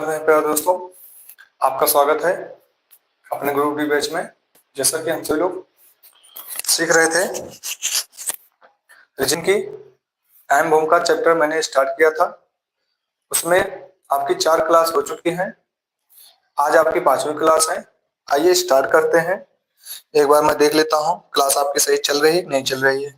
राधे राधे प्यारे दोस्तों, आपका स्वागत है अपने ग्रुप डी बैच में। जैसा कि हम सभी लोग सीख रहे थे रीजन की अहम भूमिका चैप्टर मैंने स्टार्ट किया था, उसमें आपकी 4 क्लास हो चुकी हैं। आज आपकी 5वीं क्लास है। आइए स्टार्ट करते हैं। एक बार मैं देख लेता हूँ क्लास आपकी सही चल रही है नहीं चल रही है।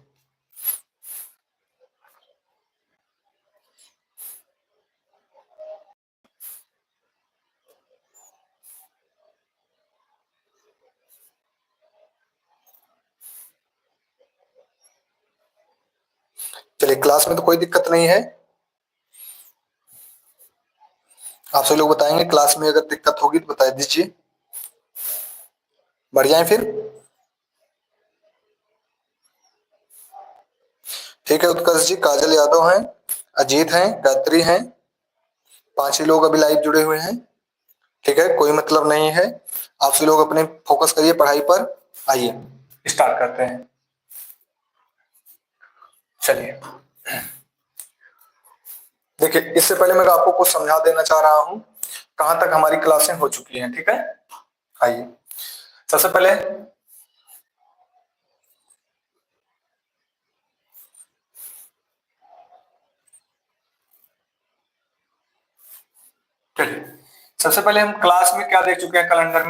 चलिए, क्लास में तो कोई दिक्कत नहीं है। आप सभी लोग बताएंगे क्लास में अगर दिक्कत होगी तो बता दीजिए। बढ़िया है फिर। ठीक है, उत्कर्ष जी, काजल यादव हैं, अजीत हैं, गायत्री हैं, 5 ही लोग अभी लाइव जुड़े हुए हैं। ठीक है, कोई मतलब नहीं है। आप सभी लोग अपने फोकस करिए पढ़ाई पर। आइए स्टार्ट करते हैं। चलिए, देखिए, इससे पहले मैं आपको कुछ समझा देना चाह रहा हूं कहां तक हमारी क्लासें हो चुकी हैं। ठीक है, आइए सबसे पहले चलिए सबसे पहले हम क्लास में क्या देख चुके हैं। कैलेंडर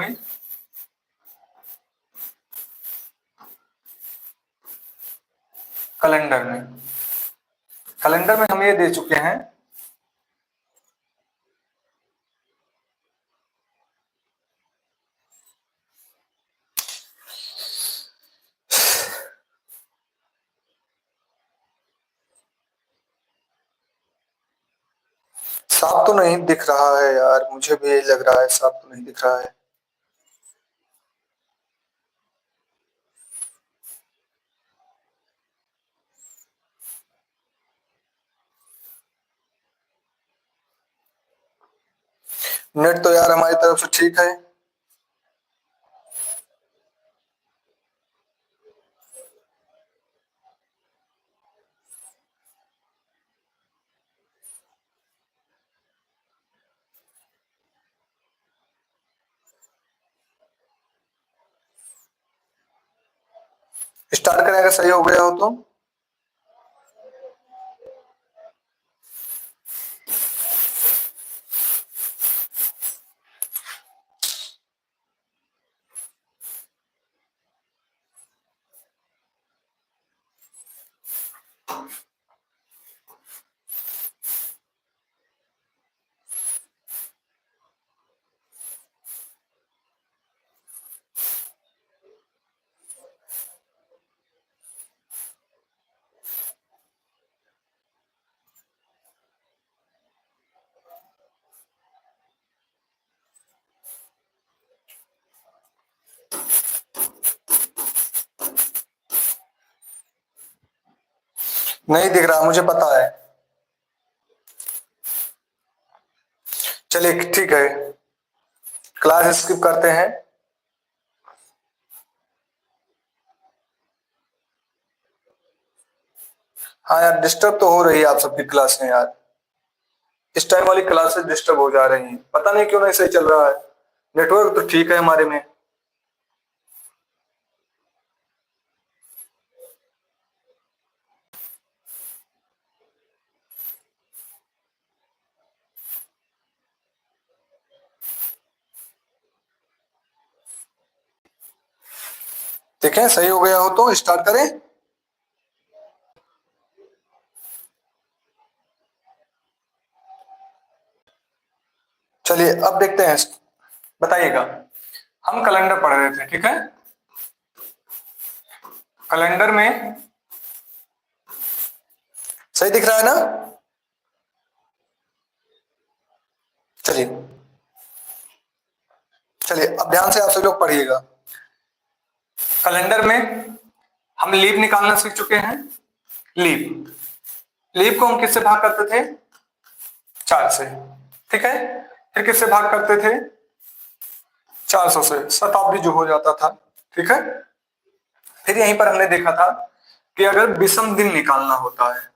में हम ये दे चुके हैं साफ तो नहीं दिख रहा है यार, मुझे भी यही लग रहा है, साफ तो नहीं दिख रहा है। नेट तो यार हमारी तरफ से ठीक है। स्टार्ट करें अगर सही हो गया हो तो। नहीं दिख रहा, मुझे पता है। चलिए ठीक है, क्लास स्किप करते हैं। हाँ यार, डिस्टर्ब तो हो रही है आप सबकी क्लास में यार। इस टाइम वाली क्लासेस डिस्टर्ब हो जा रही हैं, पता नहीं क्यों नहीं सही चल रहा है। नेटवर्क तो ठीक है हमारे में। देखें सही हो गया हो तो स्टार्ट करें। चलिए अब देखते हैं, बताइएगा। हम कैलेंडर पढ़ रहे थे, ठीक है। कैलेंडर में सही दिख रहा है ना। चलिए चलिए, अब ध्यान से आप सभी लोग पढ़िएगा। कैलेंडर में हम लीप निकालना सीख चुके हैं। लीप लीप को हम किससे भाग करते थे? 4 से। ठीक है, फिर किससे भाग करते थे? 400 से। शताब्दी जो हो जाता था। ठीक है, फिर यहीं पर हमने देखा था कि अगर विषम दिन निकालना होता है,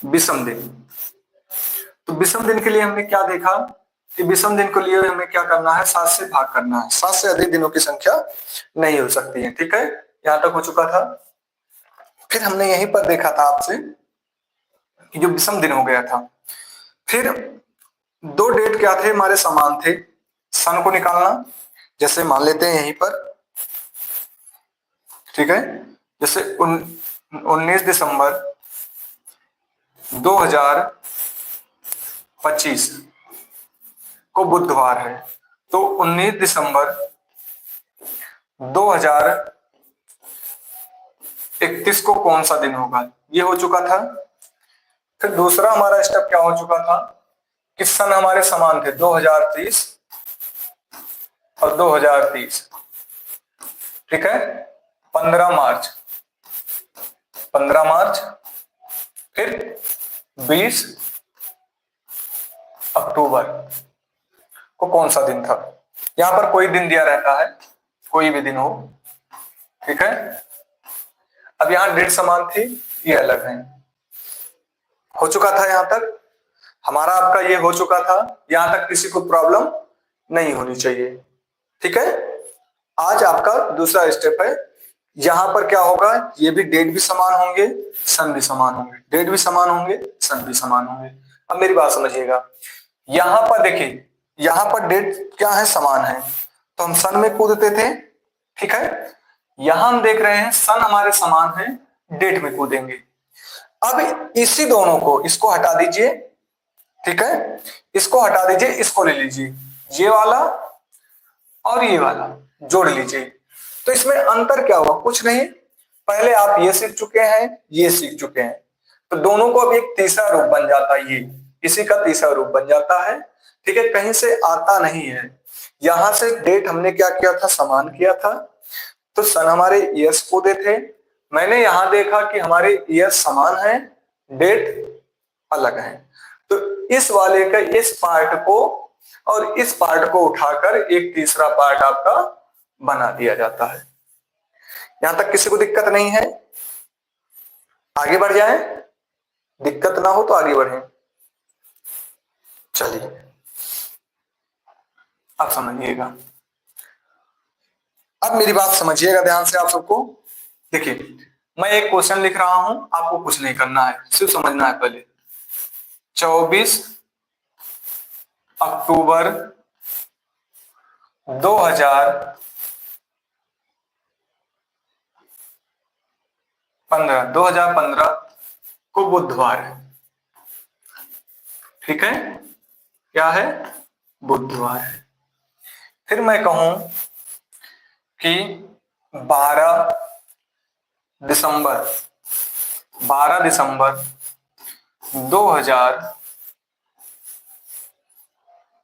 विषम दिन, तो विषम दिन के लिए हमने क्या देखा कि विषम दिन को लिए हमें क्या करना है, 7 से भाग करना है। 7 से अधिक दिनों की संख्या नहीं हो सकती है। ठीक है, यहां तक हो चुका था। फिर हमने यहीं पर देखा था आपसे कि जो विषम दिन हो गया था, फिर दो डेट क्या थे हमारे समान थे, सन को निकालना। जैसे मान लेते हैं यहीं पर, ठीक है, जैसे 19 दिसंबर 2025 को बुधवार है, तो 19 दिसंबर 2031 को कौन सा दिन होगा, ये हो चुका था। फिर दूसरा हमारा स्टेप क्या हो चुका था कि सन हमारे समान थे 2030 और 2030, ठीक है। 15 मार्च, 15 मार्च, फिर 20 अक्टूबर को कौन सा दिन था। यहां पर कोई दिन दिया रहता है, कोई भी दिन हो, ठीक है। अब यहां डेट समान थी, ये अलग है। हो चुका था यहां तक, हमारा आपका ये हो चुका था। यहां तक किसी को प्रॉब्लम नहीं होनी चाहिए, ठीक है। आज आपका दूसरा स्टेप है, यहां पर क्या होगा, ये भी डेट भी समान होंगे, सन भी समान होंगे, डेट भी समान होंगे, सन भी समान होंगे। अब मेरी बात समझिएगा, यहां पर देखिए, यहां पर डेट क्या है, समान है, तो हम सन में कूदते थे, ठीक है। यहां हम देख रहे हैं सन हमारे समान है, डेट में कूदेंगे। अब इसी दोनों को, इसको हटा दीजिए, ठीक है, इसको हटा दीजिए, इसको ले लीजिए, ये वाला और ये वाला जोड़ लीजिए। तो इसमें अंतर क्या हुआ, कुछ नहीं, पहले आप ये सीख चुके हैं, ये सीख चुके हैं, तो दोनों को अब एक तीसरा रूप बन जाता है, ये इसी का तीसरा रूप बन जाता है, ठीक है। कहीं से आता नहीं है, यहां से डेट हमने क्या किया था, समान किया था, तो सन हमारे ईयर्स को दे थे। मैंने यहां देखा कि हमारे ईयर्स समान है, डेट अलग है, तो इस वाले का इस पार्ट को और इस पार्ट को उठाकर एक तीसरा पार्ट आपका बना दिया जाता है। यहां तक किसी को दिक्कत नहीं है, आगे बढ़ जाएं, दिक्कत ना हो तो आगे बढ़ें। चलिए अब समझिएगा, अब मेरी बात समझिएगा ध्यान से आप सबको। देखिए, मैं एक क्वेश्चन लिख रहा हूं, आपको कुछ नहीं करना है, सिर्फ समझना है पहले। 24 अक्टूबर 2015 को बुधवार है, ठीक है, क्या है, बुधवार है। फिर मैं कहूं कि 12 दिसंबर 2000,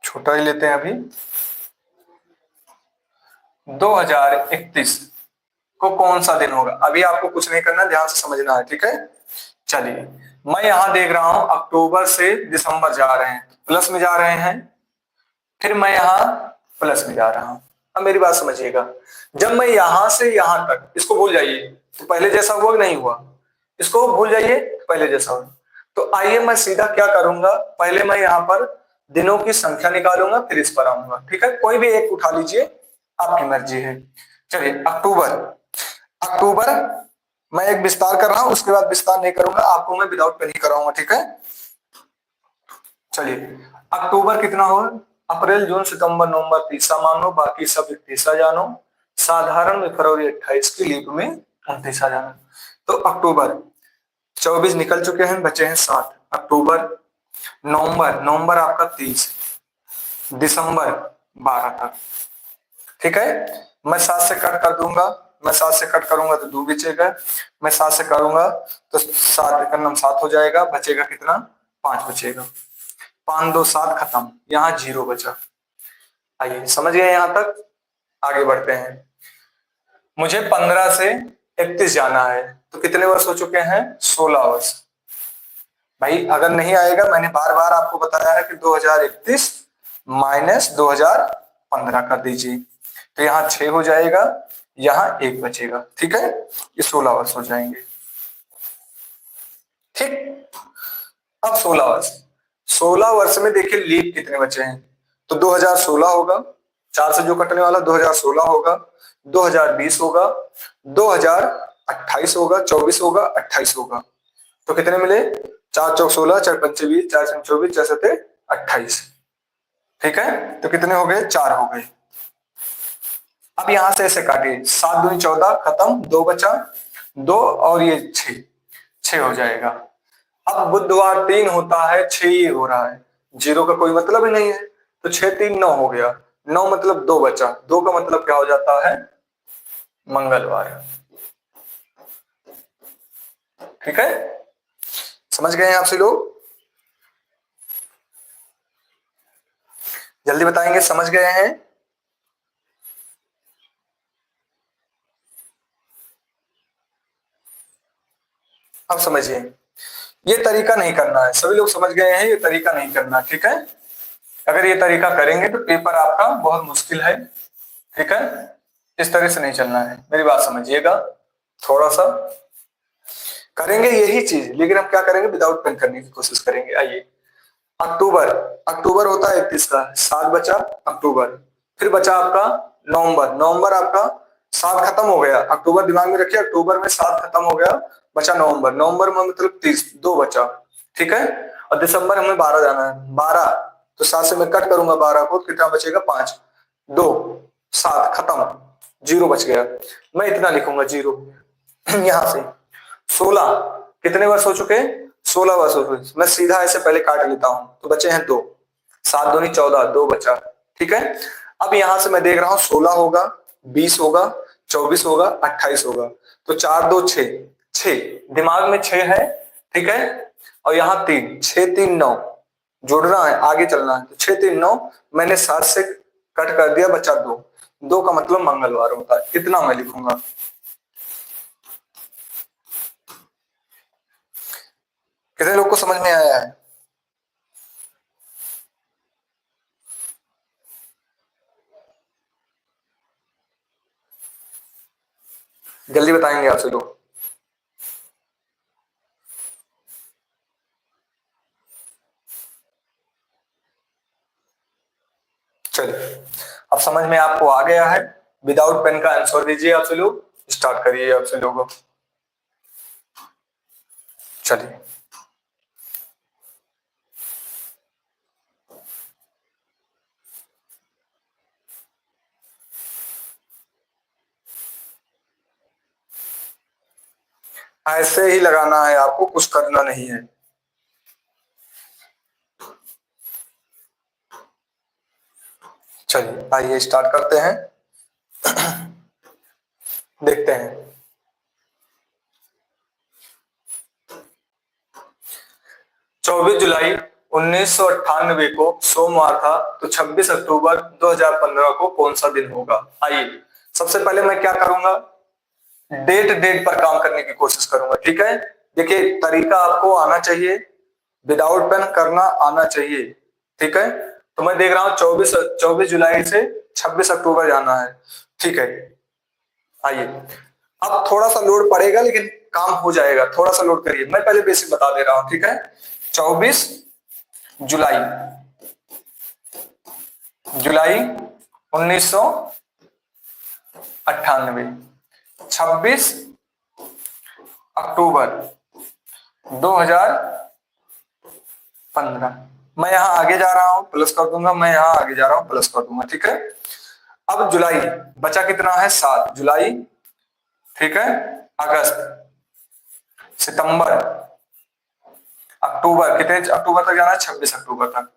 छोटा ही लेते हैं अभी, 2031 को कौन सा दिन होगा। अभी आपको कुछ नहीं करना, ध्यान से समझना है, ठीक है। चलिए, मैं यहां देख रहा हूं अक्टूबर से दिसंबर जा रहे हैं, प्लस में जा रहे हैं, फिर मैं यहां प्लस में जा रहा हूं। अब मेरी बात समझिएगा, जब मैं यहां से यहां तक, इसको भूल जाइए, तो पहले जैसा हुआ नहीं हुआ, इसको भूल जाइए, पहले जैसा हुआ। तो आइए मैं सीधा क्या करूंगा, पहले मैं यहां पर दिनों की संख्या निकालूंगा, फिर इस पर आऊंगा, ठीक है। कोई भी एक उठा लीजिए, आपकी मर्जी है। चलिए, अक्टूबर, अक्टूबर मैं एक विस्तार कर रहा हूं, उसके बाद विस्तार नहीं करूंगा, आपको मैं विदाउट पेन ही कराऊंगा, ठीक है। चलिए, अक्टूबर कितना हो, अप्रैल जून सितंबर नवंबर 30 मानो, बाकी सब 31 जानो, साधारण में फरवरी 28 की, लीप में 29 जानो। तो अक्टूबर 24 निकल चुके हैं, बचे हैं 7। अक्टूबर, नवंबर, नवंबर आपका 30, दिसंबर 12 तक, ठीक है। मैं 7 से कट कर दूंगा, मैं 7 से कट करूंगा तो 2 बचेगा, मैं 7 से करूंगा तो 7 का 7 हो जाएगा, बचेगा कितना, 5 बचेगा। 5 2 7 खत्म, यहाँ 0 बचा। आइए समझ गए यहां तक, आगे बढ़ते हैं। मुझे 15 से 31 जाना है, तो कितने वर्ष हो चुके हैं, 16 वर्ष। भाई अगर नहीं आएगा, मैंने बार बार आपको बताया है कि 2031 माइनस 2015 कर दीजिए, तो यहाँ 6 हो जाएगा, यहाँ 1 बचेगा, ठीक है। ये 16 वर्ष हो जाएंगे, ठीक। अब 16 वर्ष, 16 वर्ष में देखिए लीप कितने बचे हैं, तो 2016 होगा, 4 से जो कटने वाला 2016 होगा, 2020 होगा, 2028 होगा, 24 होगा, 28 होगा। तो कितने मिले, 4 चौक 16, 4 पंचे 20, 4 छक 24, 4 सते 28। ठीक है, तो कितने हो गए, 4 हो गए। अब यहां से ऐसे काटिए, 7 दूनी 14, खत्म, 2 बचा, 2 और ये 6 हो जाएगा। अब बुधवार 3 होता है, 6 ही हो रहा है, 0 का कोई मतलब ही नहीं है, तो 6 3 9 हो गया, 9 मतलब 2 बचा, 2 का मतलब क्या हो जाता है, मंगलवार। ठीक है, समझ गए हैं आपसे लोग, जल्दी बताएंगे, समझ गए हैं। अब समझिए, ये तरीका नहीं करना है, सभी लोग समझ गए हैं, ये तरीका नहीं करना। ठीक है, अगर ये तरीका करेंगे तो पेपर आपका बहुत मुश्किल है। ठीक है, इस तरह से नहीं चलना है, मेरी बात समझिएगा, थोड़ा सा करेंगे यही चीज, लेकिन हम क्या करेंगे, विदाउट पेन करने की कोशिश करेंगे। आइए, अक्टूबर, अक्टूबर होता है 31 का, 7 बचा अक्टूबर, फिर बचा आपका नवंबर, नवंबर आपका 7 खत्म हो गया, अक्टूबर दिमाग में रखिए, अक्टूबर में 7 खत्म हो गया, बचा नवंबर, नवंबर में मतलब 30, 2 बचा। ठीक है, और दिसंबर हमें 12 जाना है, 12, तो 7 से मैं कट करूंगा 12 को, कितना बचेगा, 5, 2, 7 खत्म, 0 बच गया, मैं इतना लिखूंगा 0। यहां से 16 कितने वर्ष हो चुके, 16 वर्ष हो चुके, मैं सीधा ऐसे पहले काट लेता हूं, तो बचे हैं 2, 7 दूनी 14, 2 बचा। ठीक है, अब यहां से मैं देख रहा हूं 16 होगा, 20 होगा, 24 होगा, 28 होगा, तो 4 2 6, 6 दिमाग में 6 है। ठीक है, और यहाँ 3, 6 3 9 जोड़ना है, आगे चलना है, तो 6 3 9 मैंने 7 से कट कर दिया, बचा 2, 2 का मतलब मंगलवार होता है, इतना मैं लिखूंगा। कितने लोग को समझ में आया है, जल्दी बताएंगे आपसे लोग। चलिए, अब समझ में आपको आ गया है, विदाउट पेन का आंसर दीजिए आपसे लोग, स्टार्ट करिए आपसे लोगों। चलिए, ऐसे ही लगाना है आपको, कुछ करना नहीं है। चलिए आइए स्टार्ट करते हैं, देखते हैं। 24 जुलाई 1998 को सोमवार था, तो 26 अक्टूबर 2015 को कौन सा दिन होगा। आइए, सबसे पहले मैं क्या करूंगा, डेट डेट पर काम करने की कोशिश करूंगा। ठीक है, देखिए तरीका आपको आना चाहिए, विदाउट पेन करना आना चाहिए। ठीक है, तो मैं देख रहा हूँ 24 जुलाई से 26 अक्टूबर जाना है। ठीक है, आइए, अब थोड़ा सा लोड पड़ेगा, लेकिन काम हो जाएगा, थोड़ा सा लोड करिए, मैं पहले बेसिक बता दे रहा हूँ। ठीक है, 24 जुलाई, जुलाई 1998, 26 अक्टूबर 2015, मैं यहां आगे जा रहा हूं प्लस कर दूंगा, मैं यहां आगे जा रहा हूं प्लस कर दूंगा। ठीक है, अब जुलाई बचा कितना है, 7 जुलाई। ठीक है, अगस्त, सितंबर, अक्टूबर, कितने अक्टूबर तक जाना है, 26 अक्टूबर तक।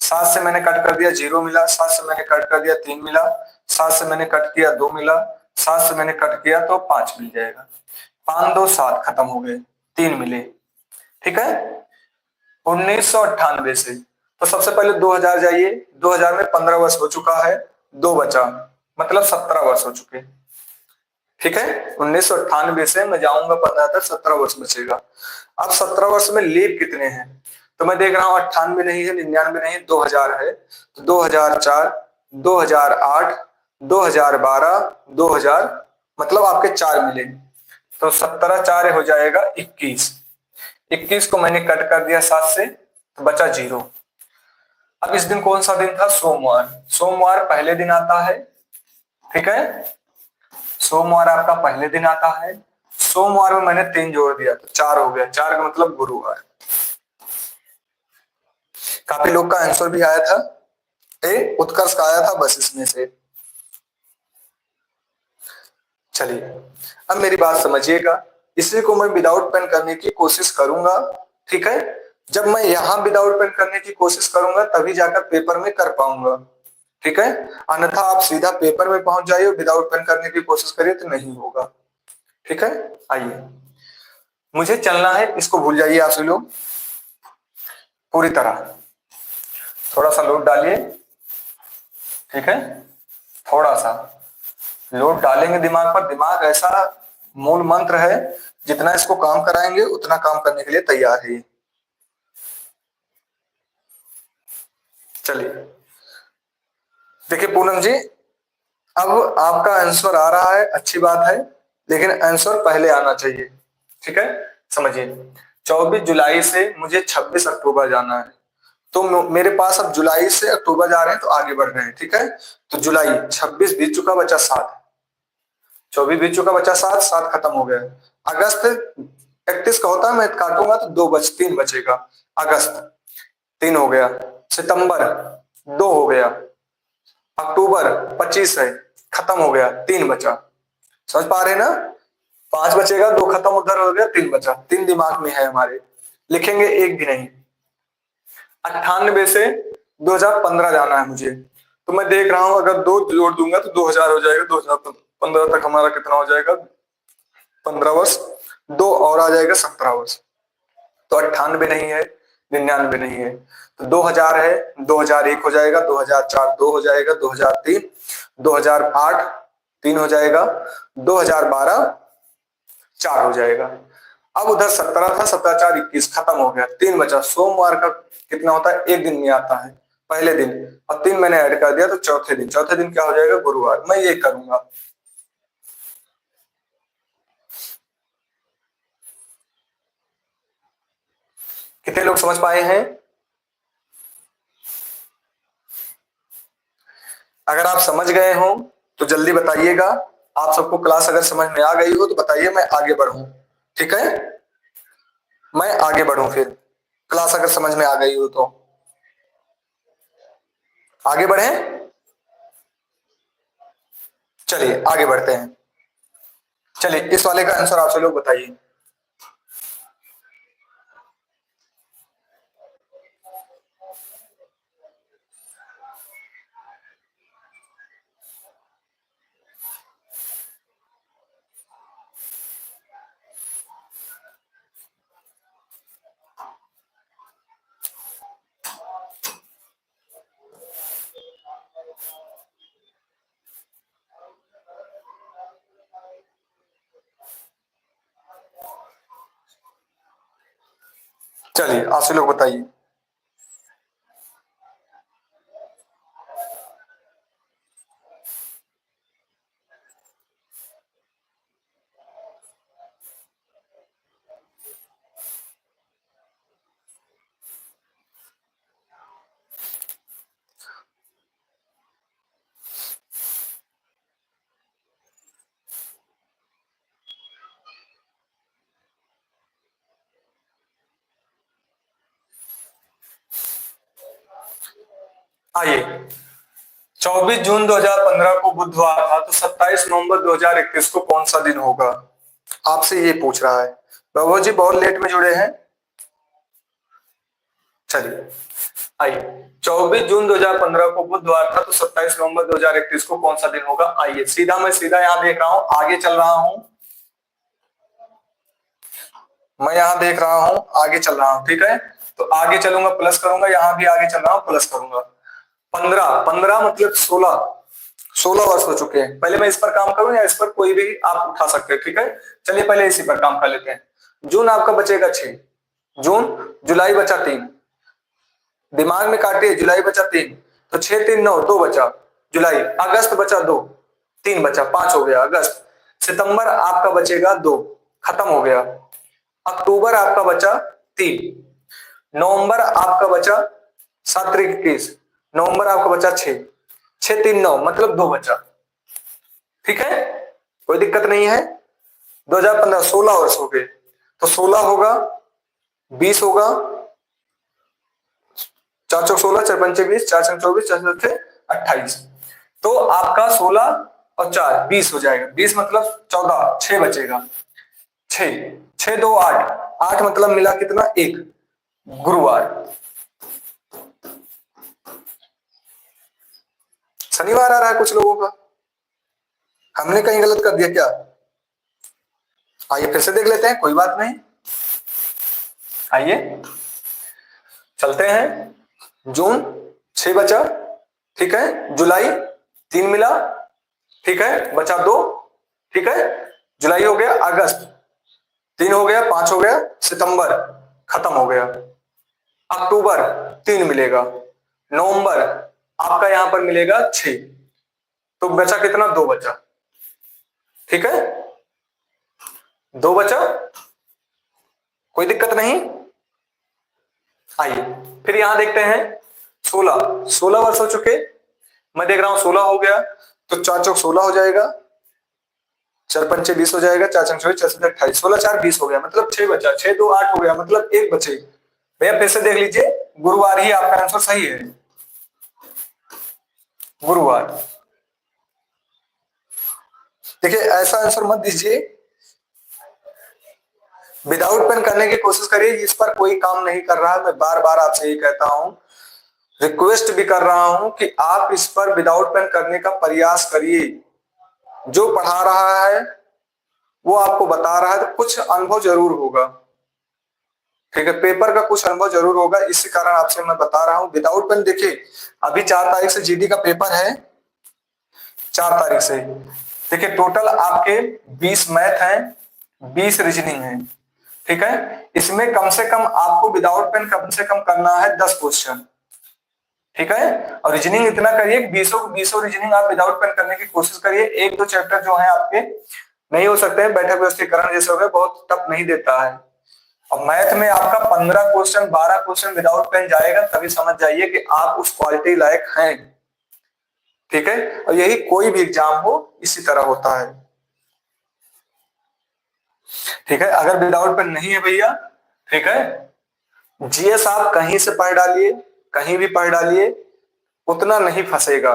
7 से मैंने कट कर दिया, 0 मिला, 7 से मैंने कट कर दिया, 3 मिला, 7 से मैंने कट किया, 2 मिला, 7 से मैंने कट किया तो 5 मिल जाएगा, 5 2 7 खत्म हो गए, 3 मिले। ठीक है, 1998 से, तो सबसे पहले 2000 जाइए, 2000 में 15 वर्ष हो चुका है, 2 बचा, मतलब 17 वर्ष हो चुके। ठीक है, 1998 से मैं जाऊंगा 15 तक, 17 वर्ष बचेगा। अब 17 वर्ष में लीप कितने हैं, तो मैं देख रहा हूं 98 नहीं है, 99 नहीं है, 2000 है, तो 2004, 2008, 2012, 2000, मतलब आपके 4 मिले, तो 17 4 हो जाएगा 21, 21 को मैंने कट कर दिया 7 से, तो बचा 0, अब इस दिन कौन सा दिन था? सोमवार। सोमवार पहले दिन आता है, ठीक है, सोमवार आपका पहले दिन आता है। सोमवार में मैंने 3 जोड़ दिया तो 4 हो गया, 4 का मतलब गुरुवार। काफी लोग का आंसर भी आया था, उत्कर्ष का आया था, बस इसमें से। चलिए अब मेरी बात समझिएगा, इसी को मैं विदाउट पेन करने की कोशिश करूंगा, ठीक है। जब मैं यहां विदाउट पेन करने की कोशिश करूंगा तभी जाकर पेपर में कर पाऊंगा, ठीक है। अन्यथा आप सीधा पेपर में पहुंच जाइए, विदाउट पेन करने की कोशिश करिए तो नहीं होगा, ठीक है। आइए, मुझे चलना है, इसको भूल जाइए आप सभी लोग पूरी तरह। थोड़ा सा लोड डालिए, ठीक है, थोड़ा सा लोड डालेंगे दिमाग पर। दिमाग ऐसा मूल मंत्र है, जितना इसको काम कराएंगे उतना काम करने के लिए तैयार है ये। चलिए देखिए पूनम जी, अब आपका आंसर आ रहा है, अच्छी बात है, लेकिन आंसर पहले आना चाहिए, ठीक है। समझिए, 24 जुलाई से मुझे 26 अक्टूबर जाना है, तो मेरे पास अब जुलाई से अक्टूबर जा रहे हैं तो आगे बढ़ रहे हैं, ठीक है। तो जुलाई 26 बीत चुका, बचा 7, 24 बीत चुका, बचा 7, 7 खत्म हो गया। अगस्त 31 का होता है, मैं काटूंगा तो 3 बचेगा। अगस्त 3 हो गया, सितंबर 2 हो गया, अक्टूबर 25 है, खत्म हो गया, 3 बचा। समझ पा रहे हैं ना? 5 बचेगा, 2 खत्म उधर हो गया, 3 बचा। 3 दिमाग में है हमारे, लिखेंगे एक भी नहीं। 98 से 2015 जाना है मुझे, तो मैं देख रहा हूं अगर 2 जोड़ दूंगा तो 2000 हो जाएगा। 2015 तक हमारा कितना हो जाएगा? 15 वर्ष, 2 और आ जाएगा 17 वर्ष। तो 98 नहीं है, 99 नहीं है, तो 2000 है, 2001 हो जाएगा, 2004 2 हो जाएगा, 2003, 2008 3 हो जाएगा, 2012 4 हो जाएगा। अब उधर 17 था, 17 4 21 खत्म हो गया, 3 बचा। सोमवार का कितना होता है? एक दिन में आता है, पहले दिन, और 3 मैंने ऐड कर दिया तो चौथे दिन। चौथे दिन क्या हो जाएगा? गुरुवार। मैं ये करूंगा। कितने लोग समझ पाए हैं? अगर आप समझ गए हो तो जल्दी बताइएगा। आप सबको क्लास अगर समझ में आ गई हो तो बताइए, मैं आगे बढ़ूं, ठीक है। मैं आगे बढ़ूं फिर, क्लास अगर समझ में आ गई हो तो आगे बढ़े। चलिए आगे बढ़ते हैं। चलिए इस वाले का आंसर आप सब लोग बताइए। चलिए आप सब लोग बताइए। आइए, 24 जून 2015 को बुधवार था, तो 27 नवंबर 2021 को कौन सा दिन होगा? आपसे ये पूछ रहा है। बाबू जी बहुत लेट में जुड़े हैं। चलिए आइए, 24 जून 2015 को बुधवार था, तो 27 नवंबर 2021 को कौन सा दिन होगा? आइए सीधा, मैं सीधा यहां देख रहा हूं, आगे चल रहा हूं, मैं यहां देख रहा हूं, आगे चल रहा हूं, ठीक है। तो आगे चलूंगा प्लस करूंगा, यहां भी आगे चल रहा हूं प्लस करूंगा। 15 15 मतलब 16 वर्ष हो चुके हैं। पहले मैं इस पर काम करूं या इस पर कोई भी आप उठा सकते हैं, ठीक है। चलिए पहले इसी पर काम कर लेते हैं। जून आपका बचेगा 6, जून, जुलाई बचा 3, दिमाग में काटिए, जुलाई बचा 3, तो 6 3 9, 2 बचा जुलाई। अगस्त बचा 2, 3 बचा, 5 हो गया अगस्त। सितंबर आपका बचेगा 2, खत्म हो गया। अक्टूबर आपका बचा 3, नवंबर आपका बचा 7 तारीख 21, नवंबर आपका बचा 6, 6 3 9 मतलब 2 बचा। ठीक है, कोई दिक्कत नहीं है। 2015 16 वर्ष हो गए, तो 16 होगा, 20 होगा, 4 चौक 16, 4 पंचे 20, 4 छंग 24, 4 चौके 28। तो आपका 16 और 4 20 हो जाएगा। 20 मतलब 14, 6 बचेगा। 6 6 2 8, 8 मतलब मिला कितना, 1, गुरुवार। शनिवार आ रहा है कुछ लोगों का, हमने कहीं गलत कर दिया क्या? आइए फिर से देख लेते हैं, कोई बात नहीं। आइए चलते हैं। जून 6 बचा, ठीक है। जुलाई 3 मिला, ठीक है, बचा 2, ठीक है। जुलाई हो गया, अगस्त 3 हो गया, 5 हो गया, सितंबर खत्म हो गया, अक्टूबर 3 मिलेगा, नवंबर आपका यहां पर मिलेगा 6, तो बचा कितना, 2 बचा। ठीक है, 2 बचा, कोई दिक्कत नहीं। आइए फिर यहां देखते हैं 16 वर्ष हो चुके, मैं देख रहा हूं 16 हो गया, तो 4 चौक 16 हो जाएगा, 4 पंचे 20 हो जाएगा, 4 छंग 24, 4 सत्ते 28, 16 4 20 हो गया, मतलब 6 बचा, 6 2 8 हो गया, मतलब 1 बचे। भैया फिर से देख लीजिए, गुरुवार ही आपका आंसर सही है, गुरुवार। देखिए ऐसा आंसर मत दीजिए, विदाउट पेन करने की कोशिश करिए, इस पर कोई काम नहीं कर रहा है। मैं बार बार आपसे ये कहता हूं, रिक्वेस्ट भी कर रहा हूं कि आप इस पर विदाउट पेन करने का प्रयास करिए। जो पढ़ा रहा है वो आपको बता रहा है, तो कुछ अनुभव जरूर होगा, ठीक है, पेपर का कुछ अनुभव जरूर होगा, इसी कारण आपसे मैं बता रहा हूं विदाउट पेन। देखिए अभी 4 तारीख से जीडी का पेपर है, 4 तारीख से। देखिए टोटल आपके 20 मैथ हैं, 20 रीजनिंग है, ठीक है। इसमें कम से कम आपको विदाउट पेन कम से कम करना है 10 क्वेश्चन, ठीक है। और रीजनिंग इतना करिए, 20 रीजनिंग आप विदाउट पेन करने की कोशिश करिए। 1 2 चैप्टर जो है आपके नहीं हो सकते हैं, बैठक व्यवस्थीकरण जैसे हो गए, बहुत टफ नहीं देता है। और मैथ में आपका 15 क्वेश्चन 12 क्वेश्चन विदाउट पेन जाएगा, तभी समझ जाइए कि आप उस क्वालिटी लायक हैं, ठीक है। और यही कोई भी एग्जाम हो इसी तरह होता है, ठीक है। अगर विदाउट पेन नहीं है भैया, ठीक है, जीएस आप कहीं से पढ़ डालिए, कहीं भी पढ़ डालिए, उतना नहीं फंसेगा।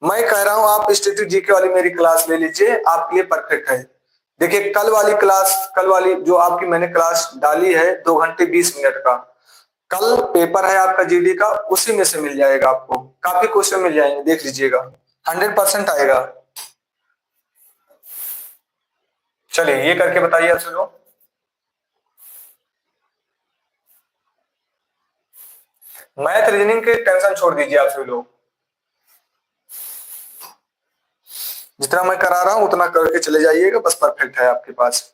मैं कह रहा हूं आप स्टैटिक जीके वाली मेरी क्लास ले लीजिए, आपके लिए परफेक्ट है। देखिए कल वाली क्लास, कल वाली जो आपकी मैंने क्लास डाली है 2 घंटे 20 मिनट का, कल पेपर है आपका जीडी का, उसी में से मिल जाएगा आपको, काफी क्वेश्चन मिल जाएंगे, देख लीजिएगा, 100% आएगा। चलिए ये करके बताइए आप लोग। मैथ रीजनिंग के टेंशन छोड़ दीजिए आप सभी लोग, जितना मैं करा रहा हूं उतना करके चले जाइएगा, बस परफेक्ट है आपके पास।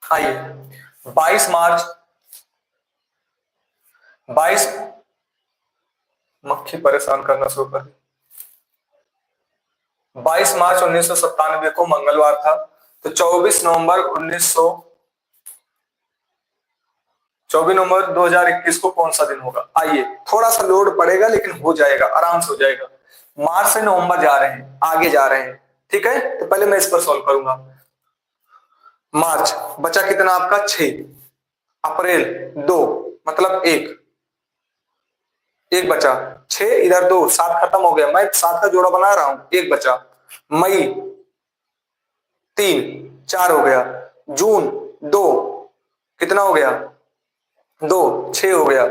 आइए 22 मार्च, 22 मक्खी परेशान करना शुरू कर, 22 मार्च 1997 को मंगलवार था, तो 24 नवंबर 2021 को कौन सा दिन होगा? आइए थोड़ा सा लोड पड़ेगा लेकिन हो जाएगा, आराम से हो जाएगा। मार्च से नवंबर जा रहे हैं, आगे जा रहे हैं, ठीक है। तो पहले मैं इस पर सॉल्व करूंगा। मार्च बचा कितना आपका, 6, अप्रैल 2 मतलब 1, 1 बचा, 6 इधर 2, 7 खत्म हो गया, मैं 7 का जोड़ा बना रहा हूं, 1 बचा, मई 3, 4 हो गया, जून 2 कितना हो गया, 2 6 हो गया,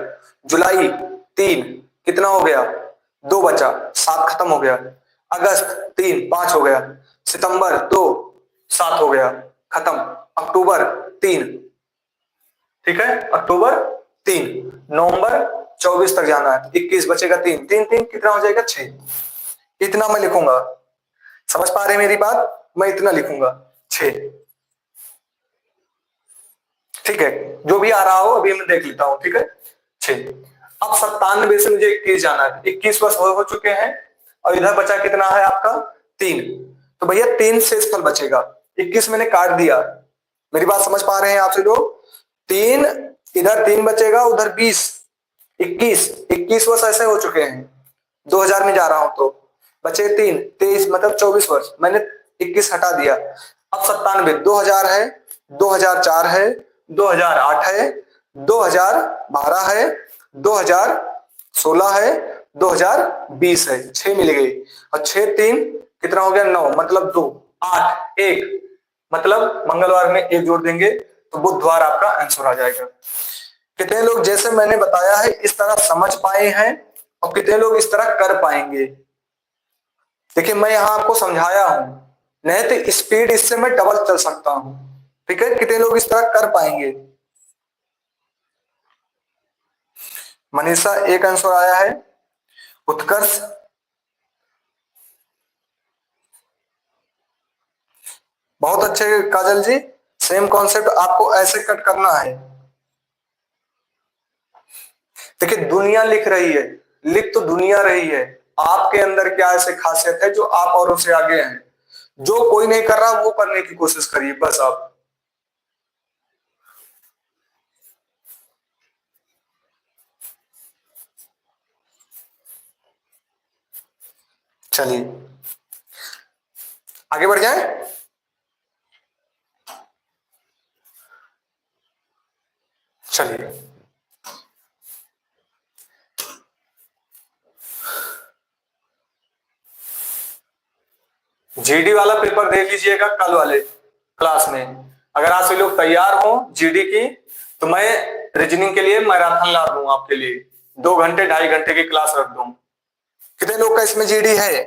जुलाई 3 कितना हो गया, 2 बचा, 7 खत्म हो गया, अगस्त 3 5 हो गया, सितंबर 2 7 हो गया, खत्म, अक्टूबर 3, ठीक है, अक्टूबर 3, नवंबर 24 तक जाना है, 21 बचेगा, 3 3 3 कितना हो जाएगा, 6। इतना मैं लिखूंगा, समझ पा रहे हैं मेरी बात, मैं इतना लिखूंगा 6, ठीक है। जो भी आ रहा हो अभी मैं देख लेता हूं, ठीक है, 6। अब 97 से मुझे 21 जाना है, 21 वर्ष हो चुके हैं, और इधर बचा कितना है आपका, 3, तो भैया 3 शेषफल बचेगा, 21 मैंने काट दिया, मेरी बात समझ पा रहे हैं आप सभी लोग? 3, इधर 3 बचेगा, उधर 20, 21 वर्ष ऐसे हो चुके हैं, 2000 में जा रहा हूं तो बचे 3, 23 मतलब 24 वर्ष, मैंने 21 हटा दिया। अब 97, 2000 है, 2004 है, 2008 है, 2012 है, 2016 है, 2020 है, 6 मिल गई। और 6 3 कितना हो गया? 9 मतलब 2, 8 1 मतलब मंगलवार में 1 जोड़ देंगे तो बुधवार आपका आंसर आ जाएगा। कितने लोग जैसे मैंने बताया है इस तरह समझ पाए हैं और कितने लोग इस तरह कर पाएंगे? देखिए मैं यहां आपको समझाया हूं, नहीं तो स्पीड इससे मैं डबल चल सकता हूं। ठीक है, कितने लोग इस तरह कर पाएंगे? मनीषा एक आंसर आया है, उत्कर्ष, बहुत अच्छे काजल जी, सेम कॉन्सेप्ट आपको ऐसे कट करना है। देखिए दुनिया लिख रही है, लिख तो दुनिया रही है, आपके अंदर क्या ऐसे खासियत है जो आप औरों से आगे हैं? जो कोई नहीं कर रहा वो करने की कोशिश करिए बस आप। चलिए आगे बढ़ जाए। चलिए जीडी वाला पेपर देख लीजिएगा कल वाले क्लास में। अगर आप सभी लोग तैयार हो जीडी की तो मैं रीजनिंग के लिए मैराथन ला दूं आपके लिए, 2 घंटे 2.5 घंटे की क्लास रख दूं। कितने लोग का इसमें जीडी है?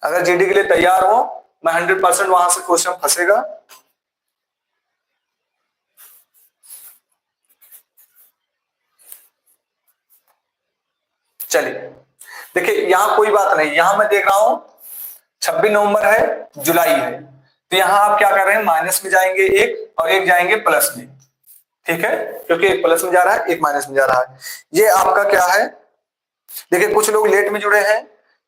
अगर जीडी के लिए तैयार हो, मैं 100% वहां से क्वेश्चन फंसेगा। चलिए देखिए यहां कोई बात नहीं, यहां मैं देख रहा हूं 26 नवंबर है, जुलाई है, तो यहां आप क्या कर रहे हैं? माइनस में जाएंगे एक और एक जाएंगे प्लस में। ठीक है, क्योंकि एक प्लस में जा रहा है एक माइनस में जा रहा है। ये आपका क्या है? देखिए कुछ लोग लेट में जुड़े हैं,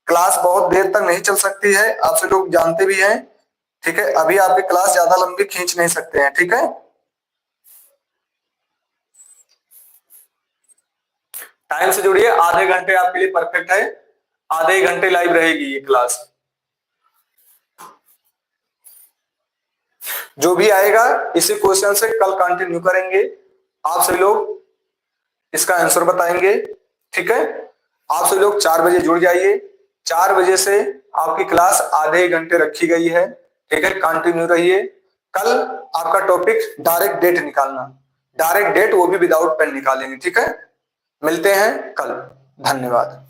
क्लास बहुत देर तक नहीं चल सकती है, आप सब लोग जानते भी हैं। ठीक है, अभी आपकी क्लास ज्यादा लंबी खींच नहीं सकते हैं। ठीक है, टाइम से जुड़िए, आधे घंटे आपके लिए परफेक्ट है, आधे घंटे लाइव रहेगी ये क्लास। जो भी आएगा इसी क्वेश्चन से कल कंटिन्यू करेंगे, आप सभी लोग इसका आंसर बताएंगे। ठीक है, आप सभी लोग 4 बजे जुड़ जाइए, 4 बजे से आपकी क्लास आधे घंटे रखी गई है। ठीक है, कंटिन्यू रहिए। कल आपका टॉपिक डायरेक्ट डेट निकालना, डायरेक्ट डेट वो भी विदाउट पेन निकालेंगे। ठीक है, मिलते हैं कल, धन्यवाद।